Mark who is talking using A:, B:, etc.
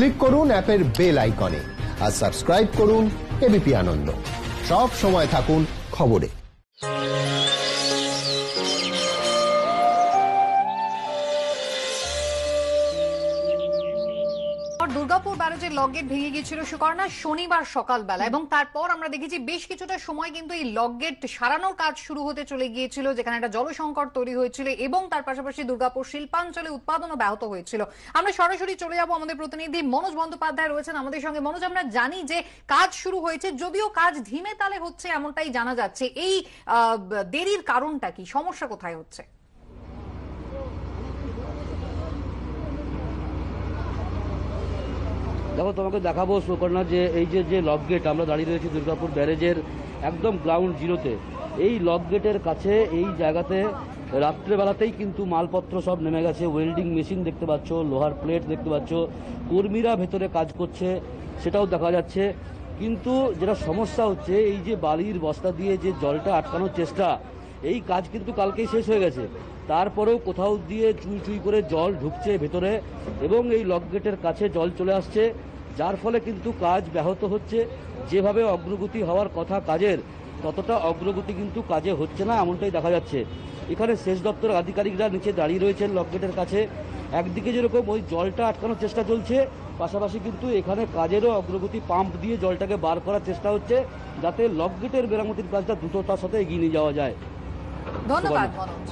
A: Click করুন অ্যাপের bell আইকনে আর সাবস্ক্রাইব করুন এবিপি আনন্দ। সব সময় থাকুন খবরে।
B: দুর্গাপুর ব্যারেজের লক গেট ভেঙে গিয়েছিল সুকর্ণা শনিবার সকালবেলা, এবং তারপর আমরা দেখেছি বেশ কিছুটা সময় কিন্তু এই লক গেট সারানোর কাজ শুরু হতে চলে গিয়েছিল, যেখানে একটা জলসংকট তৈরি হয়েছিল এবং তার পাশাপাশি দুর্গাপুর শিল্পাঞ্চলে উৎপাদনও ব্যাহত হয়েছিল। আমরা সরাসরি চলে যাব, আমাদের প্রতিনিধি মনোজ বন্দ্যোপাধ্যায় রয়েছেন আমাদের সঙ্গে। মনোজ, আমরা জানি যে কাজ শুরু হয়েছে, যদিও কাজ ধীমে তালে হচ্ছে এমনটাই জানা যাচ্ছে। এই দেরির কারণটা কি, সমস্যা কোথায় হচ্ছে?
C: দেখো, তোমাকে দেখাবো সুকর্ণা যে এই যে লক গেট, আমরা দাঁড়িয়ে রয়েছি দুর্গাপুর ব্যারেজের একদম গ্রাউন্ড জিরোতে। এই লক গেটের কাছে এই জায়গাতে রাত্রেবেলাতেই কিন্তু মালপত্র সব নেমে গেছে। ওয়েল্ডিং মেশিন দেখতে পাচ্ছ, লোহার প্লেট দেখতে পাচ্ছ, কর্মীরা ভেতরে কাজ করছে সেটাও দেখা যাচ্ছে। কিন্তু যেটা সমস্যা হচ্ছে, এই যে বালির বস্তা দিয়ে যে জলটা আটকানোর চেষ্টা, এই কাজ কিন্তু কালকেই শেষ হয়ে গেছে। তারপরেও কোথাও দিয়ে চুই চুই করে জল ঢুকছে ভেতরে এবং এই লক গেটের কাছে জল চলে আসছে, যার ফলে কিন্তু কাজ ব্যাহত হচ্ছে। যেভাবে অগ্রগতি হওয়ার কথা কাজের, ততটা অগ্রগতি কিন্তু কাজে হচ্ছে না, এমনটাই দেখা যাচ্ছে। এখানে সেচ দপ্তরের আধিকারিকরা নিচে দাঁড়িয়ে রয়েছেন লক গেটের কাছে। একদিকে যেরকম ওই জলটা আটকানোর চেষ্টা চলছে, পাশাপাশি কিন্তু এখানে কাজেরও অগ্রগতি, পাম্প দিয়ে জলটাকে বার করার চেষ্টা হচ্ছে, যাতে লক গেটের মেরামতির কাজটা দ্রুততার সাথে এগিয়ে নিয়ে যাওয়া যায়।
B: ধন্যবাদ মনোজ।